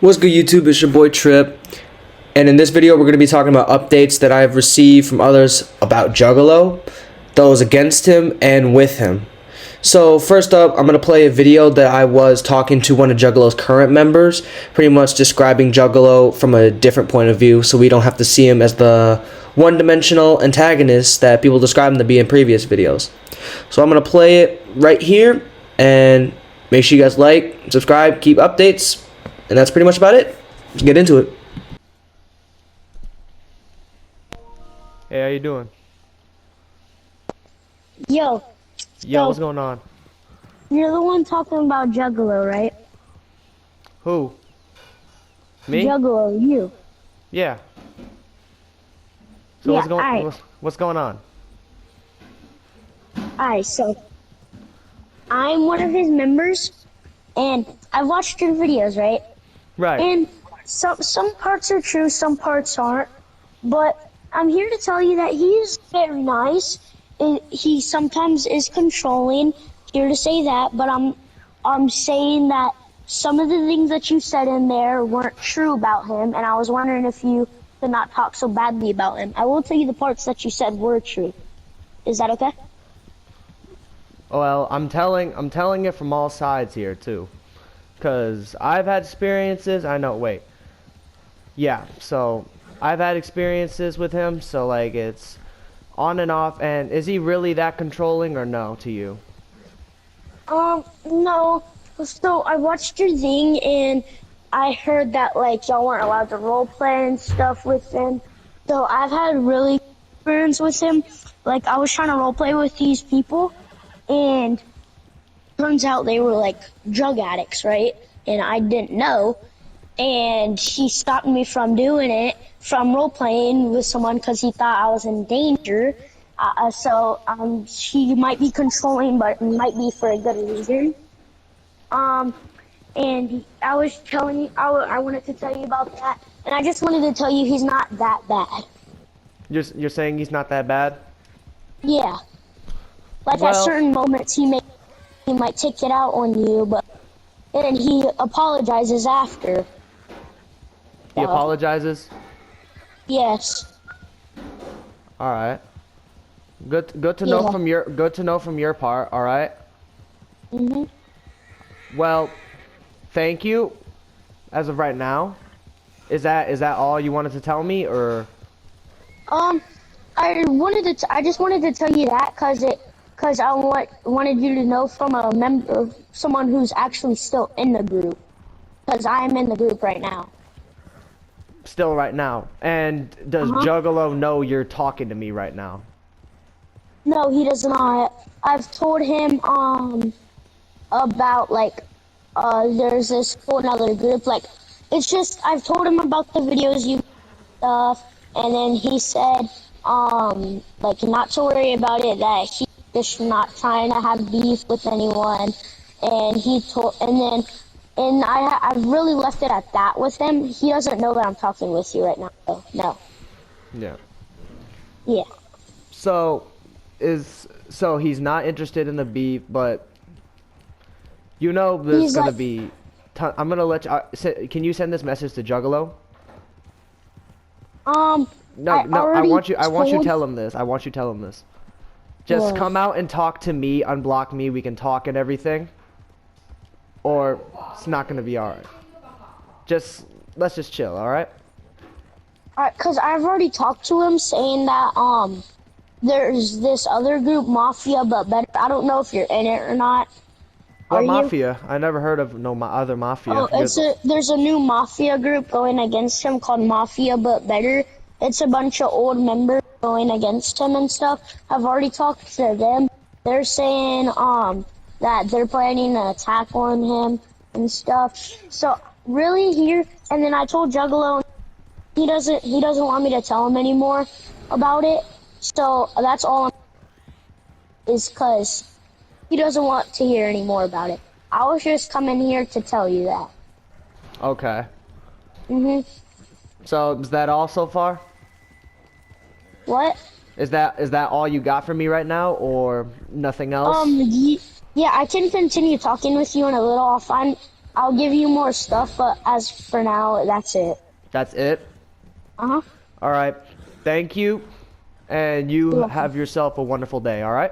What's good, YouTube? It's your boy Trip, and in this video we're going to be talking about updates that I've received from others about Juggalo, those against him and with him. So first up, I'm going to play a video that I was talking to one of Juggalo's current members, pretty much describing Juggalo from a different point of view, so we don't have to see him as the one-dimensional antagonist that people describe him to be in previous videos. So I'm going to play it right here, and make sure you guys like, subscribe, keep updates. And that's pretty much about it. Let's get into it. Hey, how you doing? Yo, What's going on? you're the one talking about Juggalo, right? Who? Me? Juggalo, you. Yeah. So Yeah, alright. what's going on? Alright, so I'm one of his members, and I've watched your videos, right? Right. And some parts are true, some parts aren't. But I'm here to tell you that he's very nice. He sometimes is controlling. Here to say that, but I'm saying that some of the things that you said in there weren't true about him, and I was wondering if you could not talk so badly about him. I will tell you the parts that you said were true. Is that okay? Well, I'm telling it from all sides here too, cause I've had experiences. So I've had experiences with him. So like it's on and off. And is he really that controlling or no to you? No. So I watched your thing, and I heard that like y'all weren't allowed to role play and stuff with him. So I've had really good experience with him. Like I was trying to role play with these people, and turns out they were like drug addicts, right? And I didn't know. And he stopped me from doing it, from role playing with someone, because he thought I was in danger. He might be controlling, but it might be for a good reason. And I was telling you, I wanted to tell you about that, and I just wanted to tell you he's not that bad. You're saying he's not that bad? Yeah. Like at certain moments he might take it out on you, but then he apologizes after. He apologizes? Yes. All right. Good to know from your part. All right. Mhm. Well, thank you. As of right now, is that all you wanted to tell me, or? I just wanted to tell you that because I wanted you to know from a member, someone who's actually still in the group, because I am in the group right now. Still right now. And does Juggalo know you're talking to me right now? No, he does not. I've told him about like there's this whole another group, like it's just I've told him about the videos you stuff, and then he said like not to worry about it, that he's just not trying to have beef with anyone, and I've really left it at that with him. He doesn't know that I'm talking with you right now, so no. Yeah. Yeah. So he's not interested in the beef, but you know there's gonna be. I'm gonna let you. Can you send this message to Juggalo? No, I want you to tell him this. I want you to tell him this. Just come out and talk to me, unblock me, we can talk and everything. Or it's not gonna be alright. Let's just chill, alright? Alright, cause I've already talked to him saying that there's this other group, Mafia, but better. I don't know if you're in it or not. What Mafia? I never heard of other Mafia. Oh, there's a new Mafia group going against him called Mafia, but better. It's a bunch of old members going against him and stuff. I've already talked to them. They're saying that they're planning an attack on him and stuff. So really here, and then I told Juggalo he doesn't want me to tell him anymore about it. So that's all is because he doesn't want to hear any more about it. I was just coming here to tell you that. Okay. Mhm. So is that all so far? What? Is that all you got for me right now, or nothing else? Yeah, I can continue talking with you in a little. I'll give you more stuff, but as for now, that's it. That's it? Uh-huh. Alright. Thank you. And you have yourself a wonderful day, alright?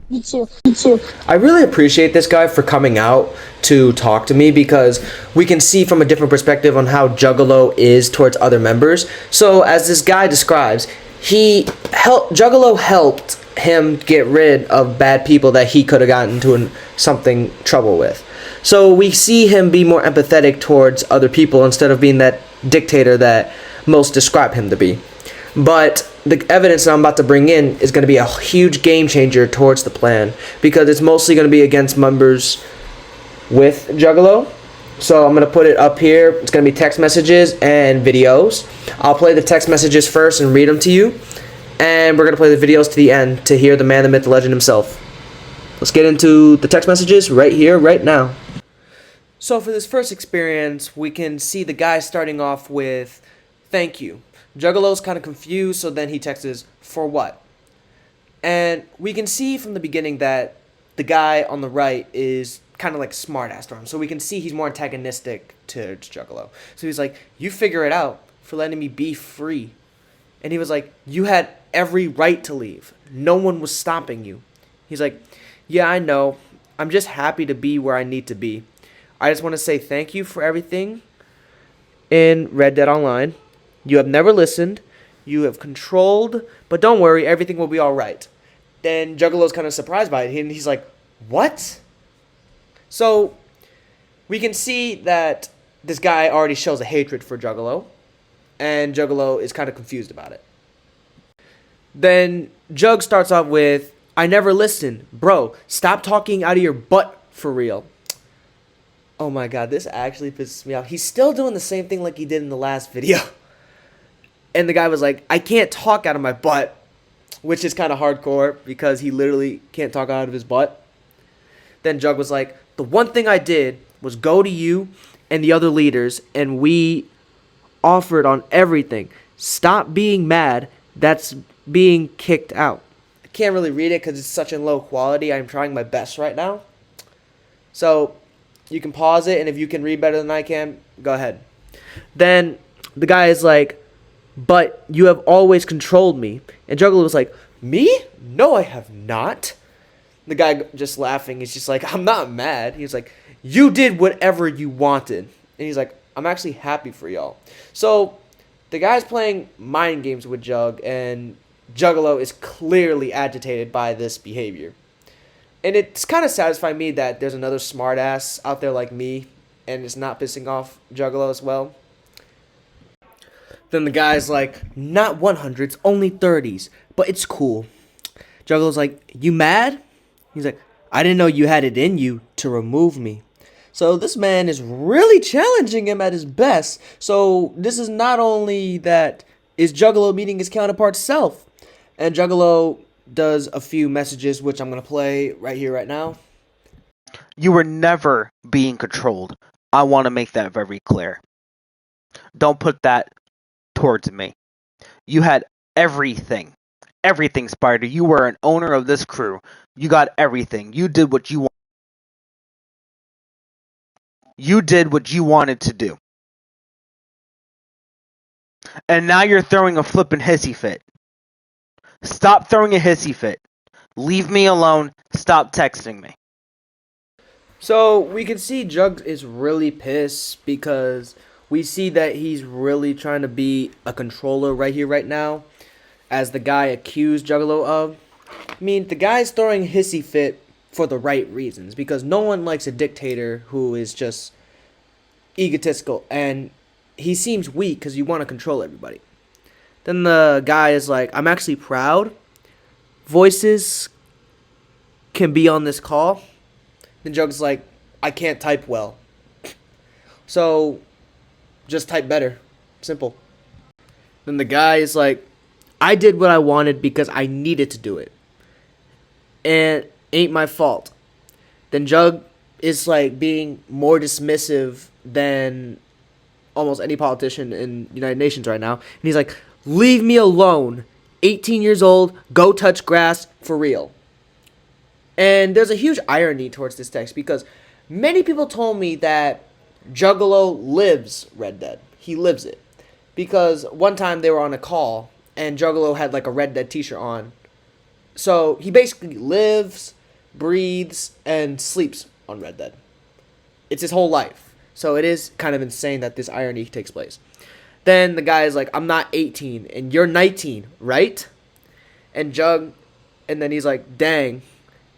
You too. You too. I really appreciate this guy for coming out to talk to me because we can see from a different perspective on how Juggalo is towards other members. So as this guy describes, Juggalo helped him get rid of bad people that he could have gotten into something trouble with. So we see him be more empathetic towards other people instead of being that dictator that most describe him to be. But the evidence that I'm about to bring in is going to be a huge game changer towards the plan because it's mostly going to be against members with Juggalo. So I'm going to put it up here. It's going to be text messages and videos. I'll play the text messages first and read them to you. And we're going to play the videos to the end to hear the man, the myth, the legend himself. Let's get into the text messages right here, right now. So for this first experience, we can see the guy starting off with, "Thank you." Juggalo's kind of confused, so then he texts, "For what?" And we can see from the beginning that the guy on the right is kind of like smart-ass to him. So we can see he's more antagonistic to Juggalo. So he's like, "You figure it out for letting me be free." And he was like, "You had every right to leave. No one was stopping you." He's like, "Yeah, I know. I'm just happy to be where I need to be. I just want to say thank you for everything in Red Dead Online. You have never listened. You have controlled. But don't worry, everything will be all right." Then Juggalo's kind of surprised by it. And he's like, "What?" So we can see that this guy already shows a hatred for Juggalo. And Juggalo is kind of confused about it. Then Jug starts off with, "I never listened. Bro, stop talking out of your butt for real." Oh my god, this actually pisses me off. He's still doing the same thing like he did in the last video. And the guy was like, "I can't talk out of my butt," which is kind of hardcore because he literally can't talk out of his butt. Then Jug was like, "The one thing I did was go to you and the other leaders, and we offered on everything. Stop being mad. That's being kicked out." I can't really read it because it's such in low quality. I'm trying my best right now. So you can pause it, and if you can read better than I can, go ahead. Then the guy is like, "But you have always controlled me." And Juggalo was like, "Me? No, I have not." The guy just laughing. He's just like, "I'm not mad." He's like, "You did whatever you wanted." And he's like, "I'm actually happy for y'all." So the guy's playing mind games with Jug, and Juggalo is clearly agitated by this behavior. And it's kind of satisfying me that there's another smartass out there like me, and it's not pissing off Juggalo as well. Then the guy's like, "Not 100s, only 30s, but it's cool." Juggalo's like, "You mad?" He's like, "I didn't know you had it in you to remove me." So this man is really challenging him at his best. So this is not only that is Juggalo meeting his counterpart self. And Juggalo does a few messages, which I'm going to play right here, right now. "You were never being controlled. I want to make that very clear. Don't put that towards me. You had everything. Everything, Spider. You were an owner of this crew. You got everything. You did what you wanted. You did what you wanted to do. And now you're throwing a flippin' hissy fit. Stop throwing a hissy fit. Leave me alone. Stop texting me." So we can see Jugs is really pissed because we see that he's really trying to be a controller right here, right now, as the guy accused Juggalo of. I mean, the guy's throwing a hissy fit for the right reasons, because no one likes a dictator who is just egotistical, and he seems weak because you want to control everybody. Then the guy is like, "I'm actually proud. Voices can be on this call." Then Jug's like, "I can't type well. So just type better. Simple." Then the guy is like, "I did what I wanted because I needed to do it. And ain't my fault." Then Jug is like being more dismissive than almost any politician in United Nations right now. And he's like, "Leave me alone. 18 years old, go touch grass for real." And there's a huge irony towards this text because Many people told me that Juggalo lives Red Dead. He lives it. Because one time they were on a call and Juggalo had like a Red Dead t-shirt on. So he basically lives, breathes, and sleeps on Red Dead. It's his whole life. So it is kind of insane that this irony takes place. Then the guy is like, I'm not 18 and you're 19, right? And then he's like, dang.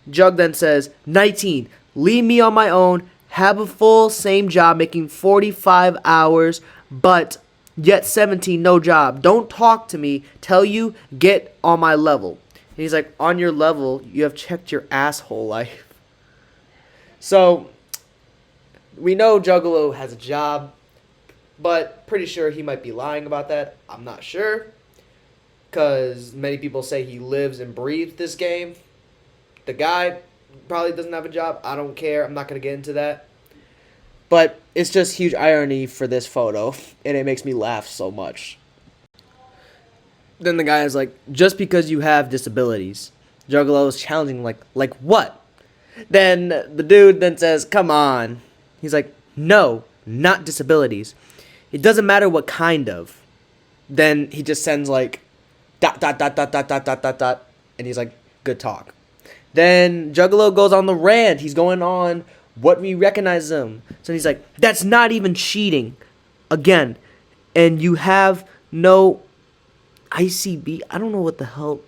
Jug then says, 19, leave me on my own, have a full same job making 45 hours, but yet 17, no job. Don't talk to me, tell you, get on my level. And he's like, on your level, you have checked your asshole life. So, we know Juggalo has a job, but pretty sure he might be lying about that. I'm not sure, because many people say he lives and breathes this game. The guy probably doesn't have a job. I don't care. I'm not going to get into that. But it's just huge irony for this photo, and it makes me laugh so much. Then the guy is like, just because you have disabilities. Juggalo is challenging, like what? Then the dude then says, come on. He's like, no, not disabilities. It doesn't matter what kind of. Then he just sends like, ... And he's like, good talk. Then Juggalo goes on the rant. He's going on what we recognize him. So he's like, that's not even cheating. Again. And you have no ICB. I don't know what the hell.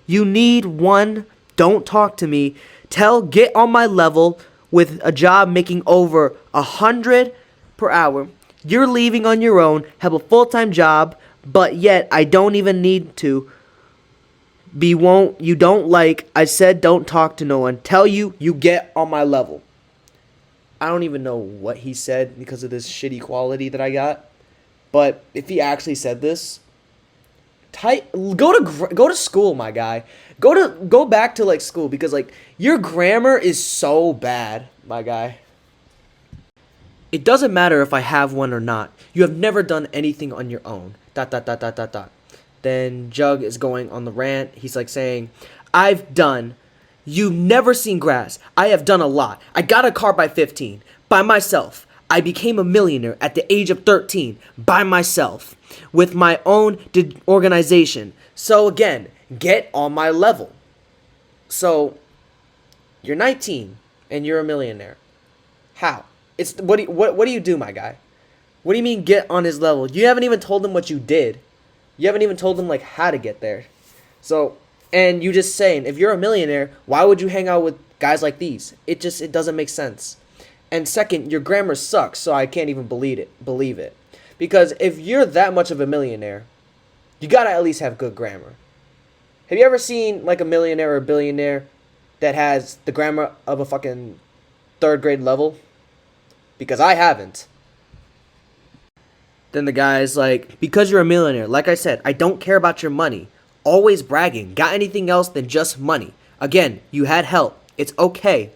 You need one. Don't talk to me. Get on my level with a job making over 100 per hour. You're leaving on your own. Have a full-time job. But yet I don't even need to. You don't like. I said don't talk to no one. Tell you get on my level. I don't even know what he said because of this shitty quality that I got. But if he actually said this, go to school, my guy. Go back to like school because like your grammar is so bad, my guy. It doesn't matter if I have one or not. You have never done anything on your own. ... Then Jug is going on the rant. He's like saying, you've never seen grass. I have done a lot. I got a car by 15, by myself. I became a millionaire at the age of 13, by myself, with my own organization. So again, get on my level. So, you're 19, and you're a millionaire. How? What do you do, my guy? What do you mean get on his level? You haven't even told him what you did. You haven't even told them, like, how to get there. So, and you just saying, if you're a millionaire, why would you hang out with guys like these? It doesn't make sense. And second, your grammar sucks, so I can't even believe it. Because if you're that much of a millionaire, you gotta at least have good grammar. Have you ever seen, like, a millionaire or a billionaire that has the grammar of a fucking 3rd grade level? Because I haven't. Then the guy's like, because you're a millionaire, like I said, I don't care about your money. Always bragging. Got anything else than just money. Again, you had help. It's okay.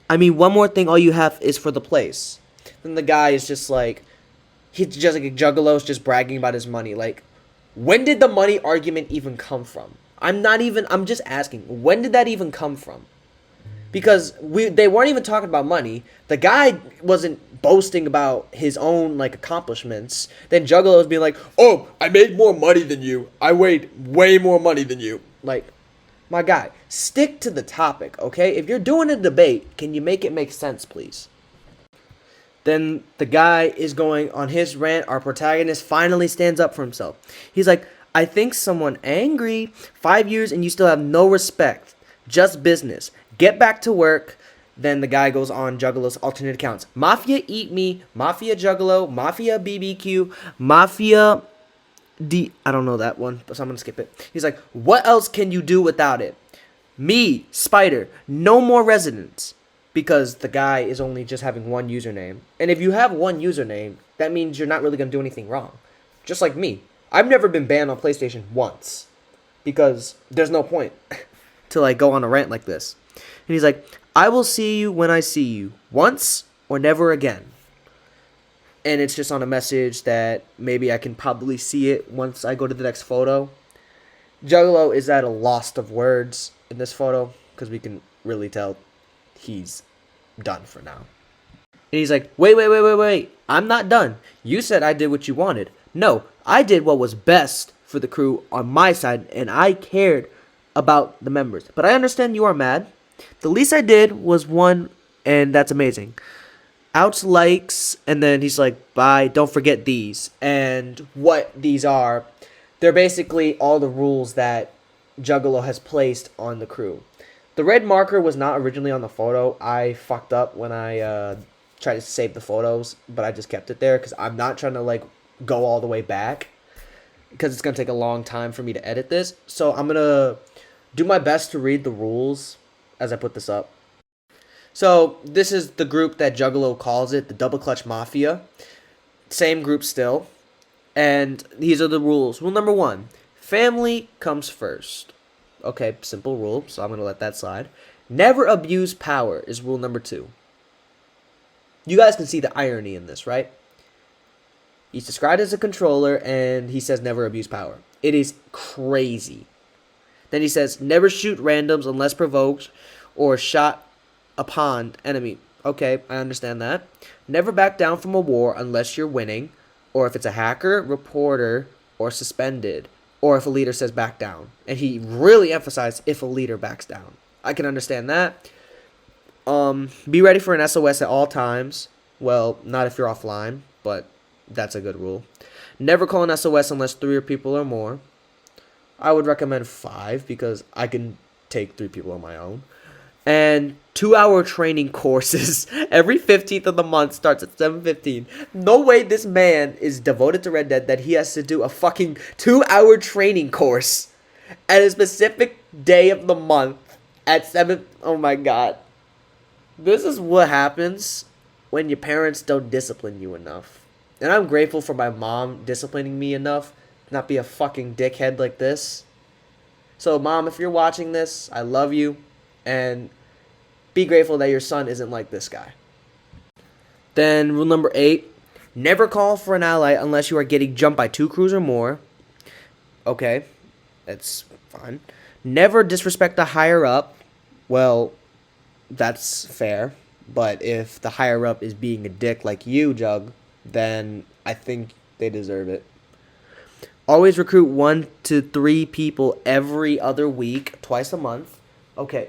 One more thing all you have is for the place. Then the guy is just like, he's just like Juggalo's just bragging about his money. Like, when did the money argument even come from? I'm just asking, when did that even come from? Because they weren't even talking about money. The guy wasn't boasting about his own, like, accomplishments. Then Juggalo was being like, oh, I made more money than you. I made way more money than you. Like, my guy, stick to the topic, okay? If you're doing a debate, can you make it make sense, please? Then the guy is going on his rant. Our protagonist finally stands up for himself. He's like, I think someone angry. 5 years and you still have no respect. Just business. Get back to work. Then the guy goes on Juggalo's alternate accounts. Mafia Eat Me, Mafia Juggalo, Mafia BBQ, Mafia D. I don't know that one, so I'm going to skip it. He's like, what else can you do without it? Me, Spider, no more residents. Because the guy is only just having one username. And if you have one username, that means you're not really going to do anything wrong. Just like me. I've never been banned on PlayStation once. Because there's no point to like go on a rant like this. And he's like, I will see you when I see you. Once or never again. And it's just on a message that maybe I can probably see it once I go to the next photo. Juggalo is at a loss of words in this photo. Because we can really tell he's done for now. And he's like, wait. I'm not done. You said I did what you wanted. No, I did what was best for the crew on my side, and I cared about the members. But I understand you are mad. The least I did was one, and that's amazing. Outs likes, and then he's like, bye, don't forget these. And what these are, they're basically all the rules that Juggalo has placed on the crew. The red marker was not originally on the photo. I fucked up when I tried to save the photos, but I just kept it there because I'm not trying to like go all the way back because it's going to take a long time for me to edit this. So I'm going to do my best to read the rules as I put this up. So this is the group that Juggalo calls it, the Double Clutch Mafia. Same group still. And these are the rules. Rule number 1, family comes first. Okay, simple rule, so I'm going to let that slide. Never abuse power is rule number 2. You guys can see the irony in this, right? He's described as a controller, and he says never abuse power. It is crazy. Then he says never shoot randoms unless provoked or shot upon enemy. Okay, I understand that. Never back down from a war unless you're winning, or if it's a hacker, reporter, or suspended, or if a leader says back down. And he really emphasized if a leader backs down. I can understand that. Be ready for an SOS at all times. Well, not if you're offline, but that's a good rule. Never call an SOS unless 3 people or more. I would recommend 5 because I can take 3 people on my own. And 2-hour training courses every 15th of the month starts at 7:15. No way this man is devoted to Red Dead that he has to do a fucking 2-hour training course at a specific day of the month at 7. Oh my god. This is what happens when your parents don't discipline you enough. And I'm grateful for my mom disciplining me enough to not be a fucking dickhead like this. So mom, if you're watching this, I love you. And be grateful that your son isn't like this guy. Then rule number 8. Never call for an ally unless you are getting jumped by 2 crews or more. Okay, that's fine. Never disrespect the higher up. Well, that's fair. But if the higher up is being a dick like you, Jug, then I think they deserve it. Always recruit 1 to 3 people every other week, twice a month. Okay.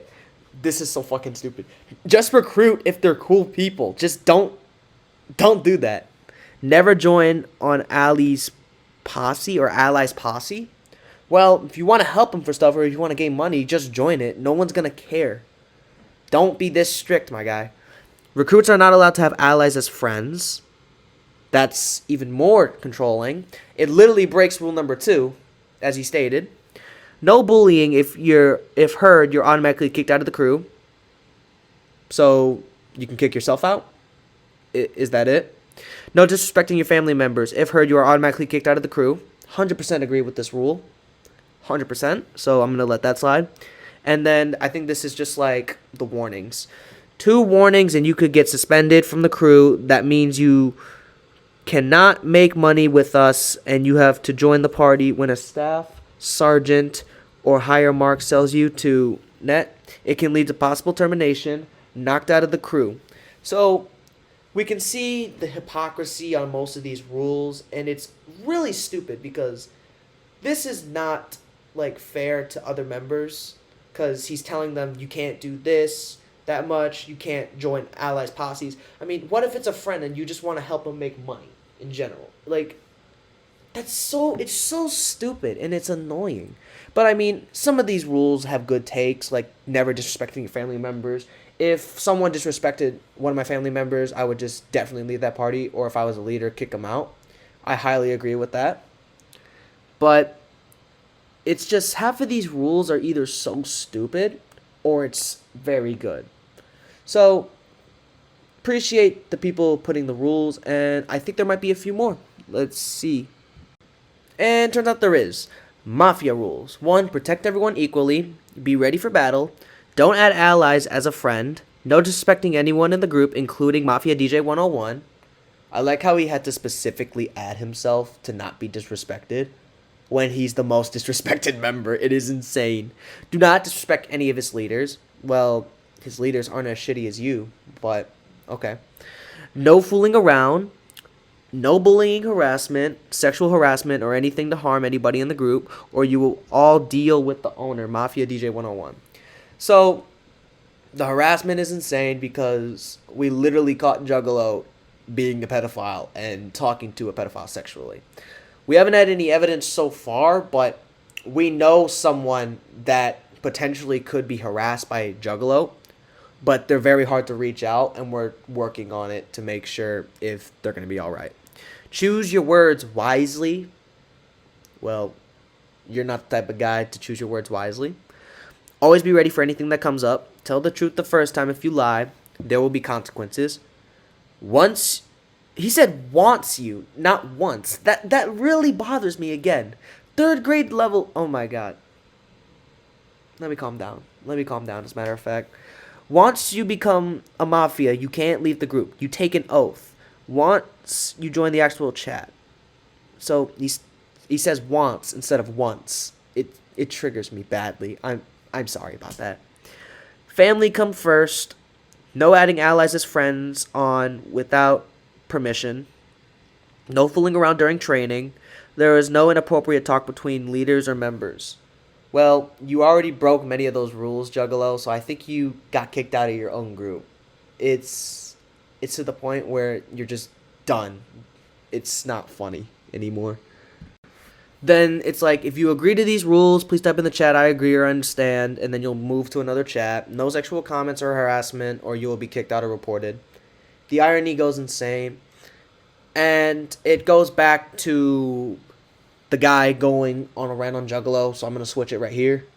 This is so fucking stupid. Just recruit if they're cool people. Just don't do that. Never join on Ali's posse or allies posse. Well, if you want to help them for stuff or if you want to gain money, just join it. No one's going to care. Don't be this strict, my guy. Recruits are not allowed to have allies as friends. That's even more controlling. It literally breaks rule number 2, as he stated. No bullying. If heard, you're automatically kicked out of the crew. So you can kick yourself out. Is that it? No disrespecting your family members. If heard, you are automatically kicked out of the crew. 100% agree with this rule. 100%. So I'm going to let that slide. And then I think this is just like the warnings. 2 warnings and you could get suspended from the crew. That means you cannot make money with us and you have to join the party when a staff sergeant or higher mark sells you to net. It can lead to possible termination, knocked out of the crew. So we can see the hypocrisy on most of these rules, and it's really stupid because this is not like fair to other members because he's telling them you can't do this that much, you can't join allies posses. I mean, what if it's a friend and you just want to help them make money in general? Like, it's so stupid and it's annoying. But I mean, some of these rules have good takes, like never disrespecting your family members. If someone disrespected one of my family members, I would just definitely leave that party, or if I was a leader, kick them out. I highly agree with that. But it's just half of these rules are either so stupid or it's very good. So appreciate the people putting the rules, and I think there might be a few more. Let's see. And turns out there is. Mafia rules. 1. Protect everyone equally. Be ready for battle. Don't add allies as a friend. No disrespecting anyone in the group, including Mafia DJ 101. I like how he had to specifically add himself to not be disrespected when he's the most disrespected member. It is insane. Do not disrespect any of his leaders. Well, his leaders aren't as shitty as you, but okay. No fooling around, no bullying, harassment, sexual harassment, or anything to harm anybody in the group, or you will all deal with the owner, Mafia DJ 101. So, the harassment is insane because we literally caught Juggalo being a pedophile and talking to a pedophile sexually. We haven't had any evidence so far, but we know someone that potentially could be harassed by Juggalo, but they're very hard to reach out, and we're working on it to make sure if they're going to be all right. Choose your words wisely. Well, you're not the type of guy to choose your words wisely. Always be ready for anything that comes up. Tell the truth the first time. If you lie, there will be consequences. Once, he said wants you, not once. That really bothers me again. 3rd grade level, oh my god. Let me calm down, as a matter of fact. Once you become a mafia, you can't leave the group. You take an oath. Once you join the actual chat. So, he says wants instead of once. It triggers me badly. I'm sorry about that. Family come first. No adding allies as friends on without permission. No fooling around during training. There is no inappropriate talk between leaders or members. Well, you already broke many of those rules, Juggalo, so I think you got kicked out of your own group. It's to the point where you're just done. It's not funny anymore. Then it's like, if you agree to these rules, please type in the chat, I agree or understand, and then you'll move to another chat. No sexual comments or harassment, or you will be kicked out or reported. The irony goes insane. And it goes back to the guy going on a rant on Juggalo, so I'm going to switch it right here.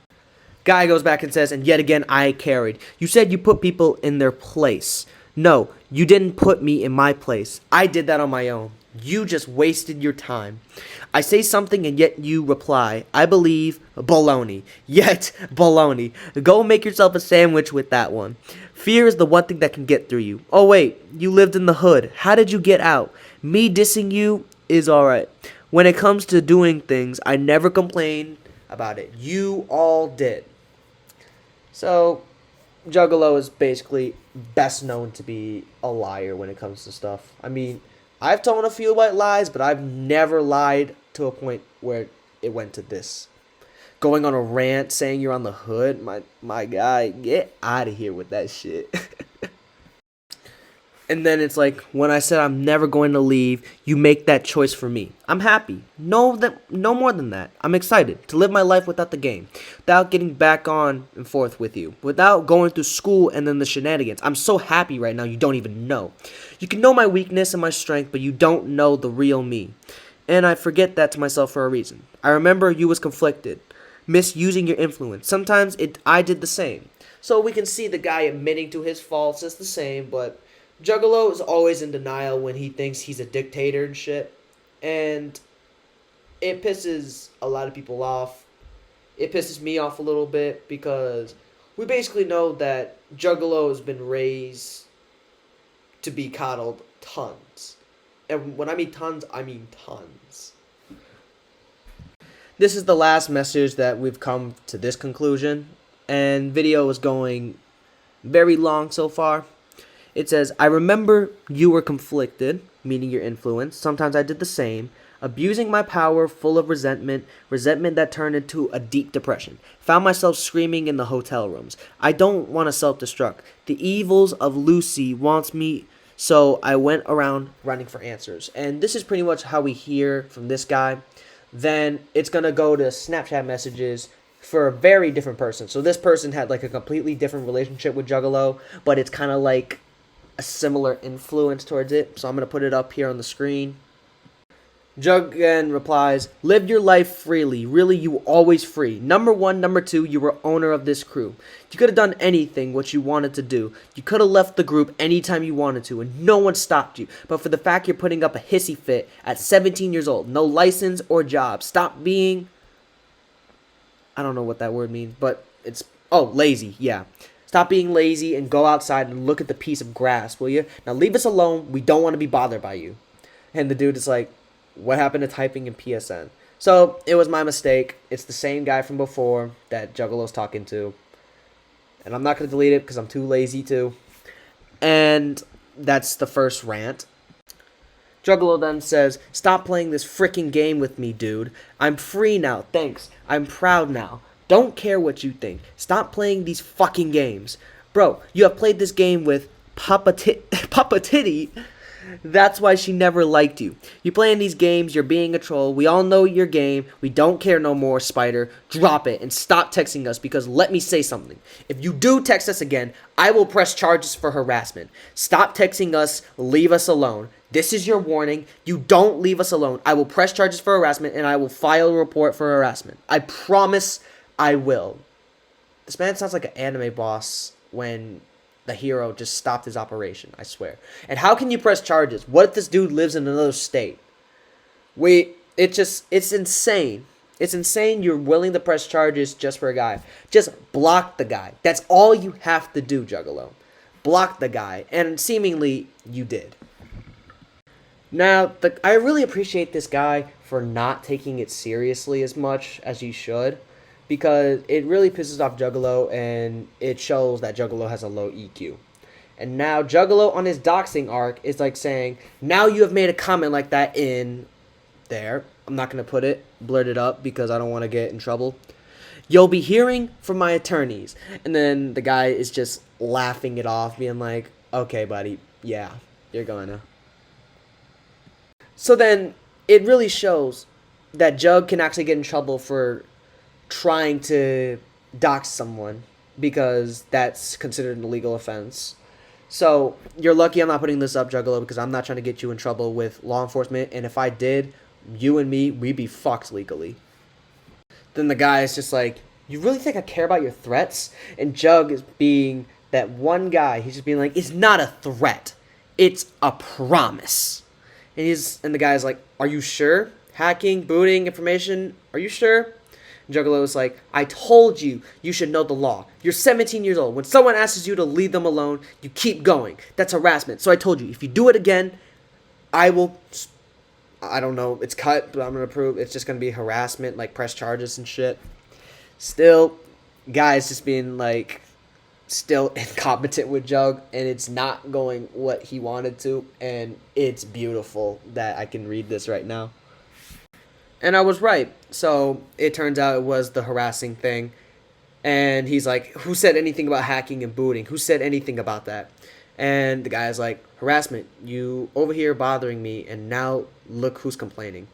Guy goes back and says, and yet again, I carried. You said you put people in their place. No, you didn't put me in my place. I did that on my own. You just wasted your time. I say something and yet you reply, I believe, baloney. Yet, baloney. Go make yourself a sandwich with that one. Fear is the one thing that can get through you. Oh wait, you lived in the hood. How did you get out? Me dissing you is alright. When it comes to doing things, I never complain about it. You all did. So, Juggalo is basically best known to be a liar when it comes to stuff. I mean, I've told a few white lies, but I've never lied to a point where it went to this. Going on a rant, saying you're on the hood, my guy, get out of here with that shit. And then it's like, when I said I'm never going to leave, you make that choice for me. I'm happy. No more than that. I'm excited to live my life without the game, without getting back on and forth with you, without going through school and then the shenanigans. I'm so happy right now you don't even know. You can know my weakness and my strength, but you don't know the real me. And I forget that to myself for a reason. I remember you was conflicted, misusing your influence. Sometimes I did the same. So we can see the guy admitting to his faults is the same, but Juggalo is always in denial when he thinks he's a dictator and shit. And it pisses a lot of people off. It pisses me off a little bit because we basically know that Juggalo has been raised to be coddled tons. And when I mean tons, I mean tons. This is the last message that we've come to this conclusion. And video is going very long so far. It says, I remember you were conflicted, meaning your influence. Sometimes I did the same. Abusing my power, full of resentment that turned into a deep depression. Found myself screaming in the hotel rooms. I don't want to self-destruct. The evils of Lucy wants me, so I went around running for answers. And this is pretty much how we hear from this guy. Then it's going to go to Snapchat messages for a very different person. So this person had like a completely different relationship with Juggalo, but it's kind of like a similar influence towards it. So I'm going to put it up here on the screen. Jug again replies, live your life freely. Really, you were always free. Number one, number two, you were owner of this crew. You could have done anything what you wanted to do. You could have left the group anytime you wanted to, and no one stopped you. But for the fact you're putting up a hissy fit at 17 years old, no license or job. Stop being, I don't know what that word means, but it's, oh, lazy, yeah. Stop being lazy and go outside and look at the piece of grass, will you? Now leave us alone. We don't want to be bothered by you. And the dude is like, what happened to typing in PSN? So, it was my mistake. It's the same guy from before that Juggalo's talking to. And I'm not going to delete it because I'm too lazy to. And that's the first rant. Juggalo then says, "Stop playing this freaking game with me, dude. I'm free now, thanks. I'm proud now. Don't care what you think. Stop playing these fucking games. Bro, you have played this game with Papa Titty. That's why she never liked you. You playing these games, you're being a troll. We all know your game. We don't care no more, Spider. Drop it and stop texting us, because let me say something. If you do text us again, I will press charges for harassment. Stop texting us. Leave us alone. This is your warning. You don't leave us alone. I will press charges for harassment, and I will file a report for harassment. I promise I will." This man sounds like an anime boss when the hero just stopped his operation, I swear. And how can you press charges? What if this dude lives in another state? It's insane. It's insane you're willing to press charges just for a guy. Just block the guy. That's all you have to do, Juggalo. Block the guy. And seemingly, you did. Now, I really appreciate this guy for not taking it seriously as much as he should, because it really pisses off Juggalo, and it shows that Juggalo has a low EQ. And now Juggalo on his doxing arc is like saying, now you have made a comment like that in there. I'm not going to put it, blurt it up, because I don't want to get in trouble. "You'll be hearing from my attorneys." And then the guy is just laughing it off, being like, "Okay, buddy, yeah, you're gonna." So then it really shows that Jug can actually get in trouble for trying to dox someone, because that's considered an illegal offense. So you're lucky I'm not putting this up, Juggalo, because I'm not trying to get you in trouble with law enforcement, and if I did, you and me, we'd be fucked legally. Then the guy is just like, "You really think I care about your threats?" And Jug is being that one guy, he's just being like, "It's not a threat, it's a promise." And the guy's like, "Are you sure? Hacking, booting, information, are you sure?" Juggalo is like, "I told you, you should know the law. You're 17 years old. When someone asks you to leave them alone, you keep going. That's harassment. So I told you, if you do it again, I will," I don't know, it's cut, but I'm going to prove it's just going to be harassment, like press charges and shit. Still, guys just being like, still incompetent with Jug, and it's not going what he wanted to, and it's beautiful that I can read this right now. And I was right. So it turns out it was the harassing thing. And he's like, "Who said anything about hacking and booting? Who said anything about that?" And the guy's like, "Harassment. You over here bothering me, and now look who's complaining."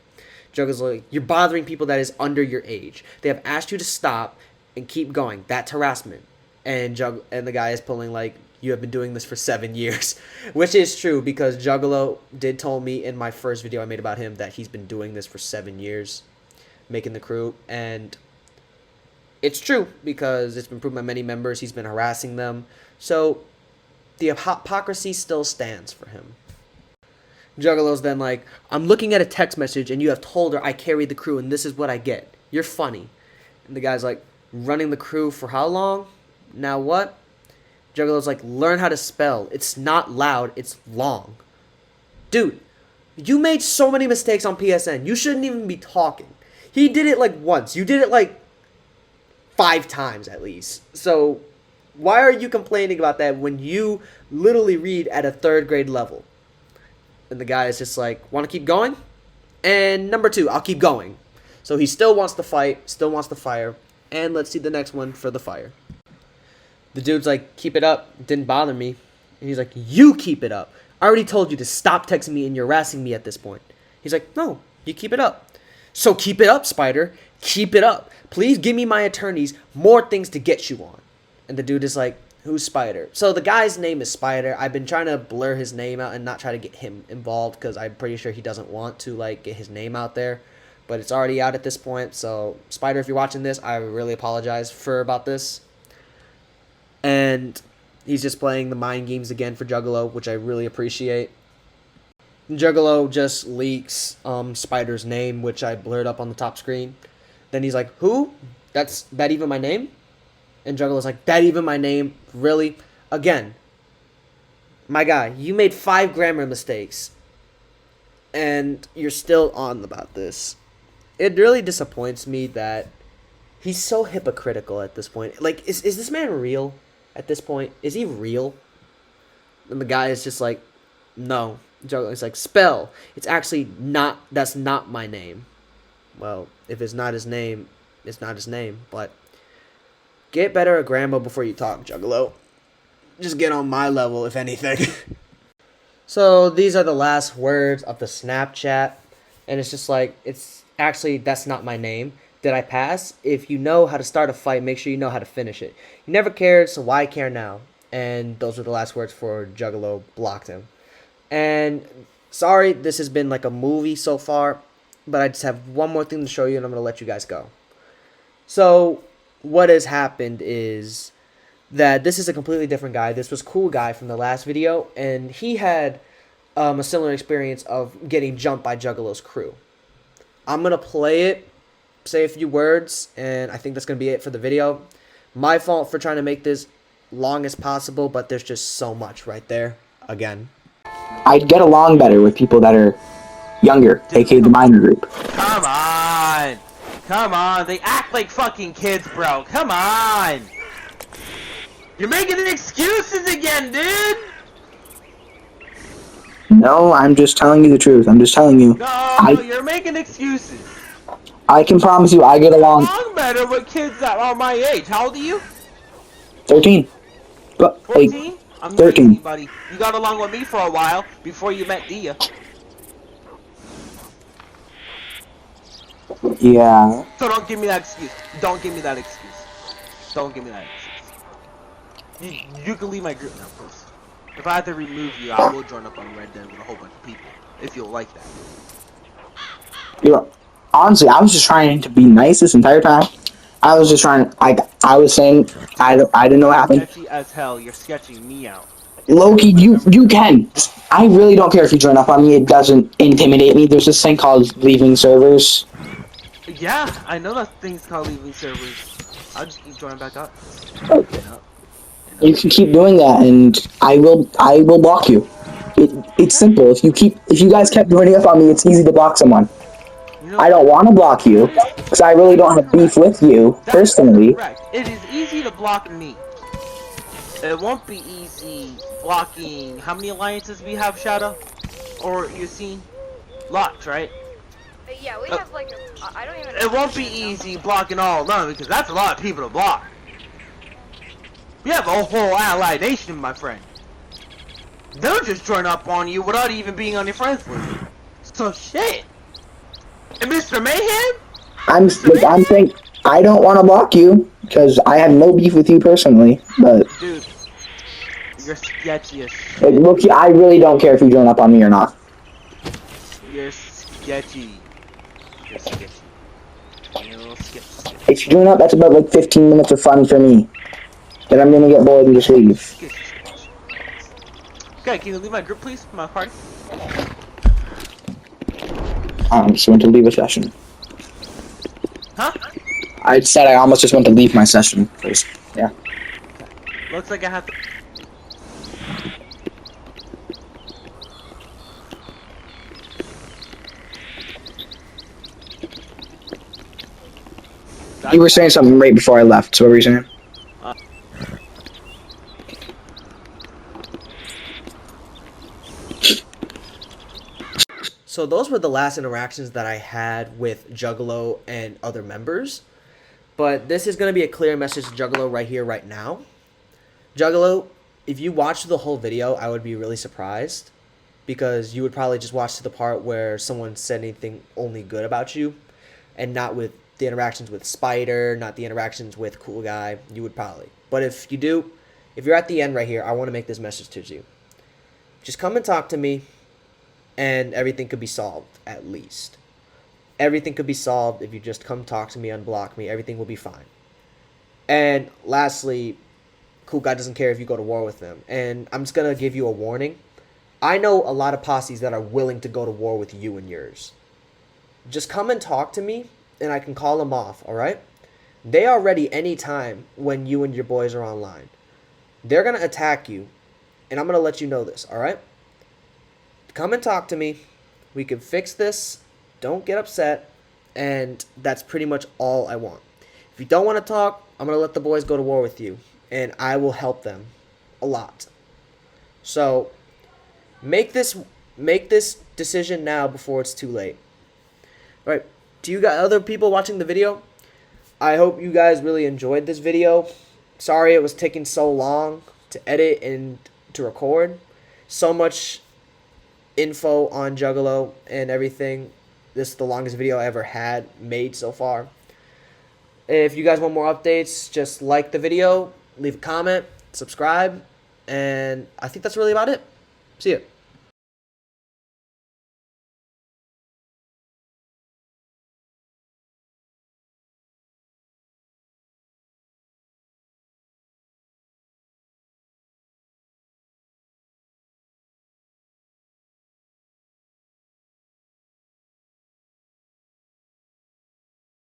Jugga's like, "You're bothering people that is under your age. They have asked you to stop and keep going. That's harassment." And the guy is pulling like, "You have been doing this for 7 years," which is true, because Juggalo did tell me in my first video I made about him that he's been doing this for 7 years, making the crew, and it's true, because it's been proven by many members he's been harassing them. So the hypocrisy still stands for him. Juggalo's then like, "I'm looking at a text message and you have told her I carried the crew and this is what I get. You're funny." And the guy's like, "Running the crew for how long? Now what?" Juggalo's like, "Learn how to spell. It's not loud, it's long." Dude, you made so many mistakes on PSN. You shouldn't even be talking. He did it like once. You did it like 5 times at least. So why are you complaining about that when you literally read at a 3rd grade level? And the guy is just like, "Want to keep going?" And number 2, "I'll keep going." So he still wants to fight, still wants to fire. And let's see the next one for the fire. The dude's like, "Keep it up. It didn't bother me." And he's like, "You keep it up. I already told you to stop texting me and you're harassing me at this point." He's like, "No, you keep it up." "So keep it up, Spider. Keep it up. Please give me my attorneys more things to get you on." And the dude is like, "Who's Spider?" So the guy's name is Spider. I've been trying to blur his name out and not try to get him involved, because I'm pretty sure he doesn't want to like get his name out there. But it's already out at this point. So Spider, if you're watching this, I really apologize about this. And he's just playing the mind games again for Juggalo, which I really appreciate. Juggalo just leaks Spider's name, which I blurred up on the top screen. Then he's like, "Who? That even my name?" And Juggalo's like, "That even my name? Really?" Again, my guy, you made 5 grammar mistakes, and you're still on about this. It really disappoints me that he's so hypocritical at this point. Like, is this man real? at this point. Is he real? And the guy is just like, no. Juggalo. It's like, spell. It's actually not. That's not my name. Well, if it's not his name, it's not his name. But get better at grammar before you talk, Juggalo. Just get on my level, if anything. So these are the last words of the Snapchat. And it's just like, it's actually, that's not my name. Did I pass? If you know how to start a fight, make sure you know how to finish it. You never cared, so why care now? And those were the last words for Juggalo. Blocked him. And sorry, this has been like a movie so far, but I just have one more thing to show you and I'm going to let you guys go. So what has happened is that this is a completely different guy. This was Cool Guy from the last video, and he had a similar experience of getting jumped by Juggalo's crew. I'm going to play it, say a few words, and I think that's going to be it for the video. My fault for trying to make this long as possible, but there's just so much right there. Again. I'd get along better with people that are younger, aka the minor group. Come on! Come on, they act like fucking kids, bro. Come on! You're making excuses again, dude! No, I'm just telling you the truth. I'm just telling you. No, you're making excuses. I can promise you I get along Better with kids that are my age. How old are you? 13. But, 14? I'm 13. 13, buddy. You got along with me for a while before you met Dia. Yeah. So don't give me that excuse. Don't give me that excuse. Don't give me that excuse. You can leave my group now, please. If I have to remove you, I will join up on Red Dead with a whole bunch of people. If you'll like that. You know, honestly, I was just trying to be nice this entire time. I was just trying. I was saying I didn't know what happened. Sketchy as hell. You're sketching me out. Loki, you can. I really don't care if you join up on me. It doesn't intimidate me. There's this thing called leaving servers. Yeah, I know that thing's called leaving servers. I'll just keep joining back up. Okay. You can keep doing that, and I will block you. It's simple. If you guys kept joining up on me, it's easy to block someone. You know, I don't want to block you because I really don't have beef with you personally. Correct. It is easy to block me. It won't be easy blocking. How many alliances we have, Shadow? Or you seen? Lots, right? Yeah, we have like I don't even know. It won't be easy blocking all of them because that's a lot of people to block. We have a whole allied nation, my friend. They'll just join up on you without even being on your friends list. So shit. And Mr. Mayhem? I'm saying I don't want to block you because I have no beef with you personally. But Dude, you're sketchy as shit. like, look, I really don't care if you join up on me or not. You're sketchy. You're sketchy. You're sketchy. If you join up, that's about like 15 minutes of fun for me. Then I'm gonna get bored and just leave. Sketchy. Okay, can you leave my group, please? My party. I almost went to leave a session. Huh? I said I almost just went to leave my session. Please. Yeah. Looks like I have to. You were saying something right before I left. So what were you saying? So those were the last interactions that I had with Juggalo and other members. But this is going to be a clear message to Juggalo right here, right now. Juggalo, if you watched the whole video, I would be really surprised. Because you would probably just watch to the part where someone said anything only good about you. And not with the interactions with Spider, not the interactions with Cool Guy. You would probably. But if you do, if you're at the end right here, I want to make this message to you. Just come and talk to me. And everything could be solved, at least. Everything could be solved if you just come talk to me, unblock me. Everything will be fine. And lastly, Cool Guy doesn't care if you go to war with them. And I'm just going to give you a warning. I know a lot of posses that are willing to go to war with you and yours. Just come and talk to me, and I can call them off, alright? They are ready anytime when you and your boys are online. They're going to attack you, and I'm going to let you know this, alright? Come and talk to me. We can fix this. Don't get upset. And that's pretty much all I want. If you don't want to talk, I'm going to let the boys go to war with you. and I will help them a lot. So make this decision now before it's too late. All right. Do you got other people watching the video? I hope you guys really enjoyed this video. Sorry it was taking so long to edit and to record. So much info on Juggalo and everything. This is the longest video I ever had made so far. If you guys want more updates, just like the video, leave a comment, subscribe, and I think that's really about it. See ya.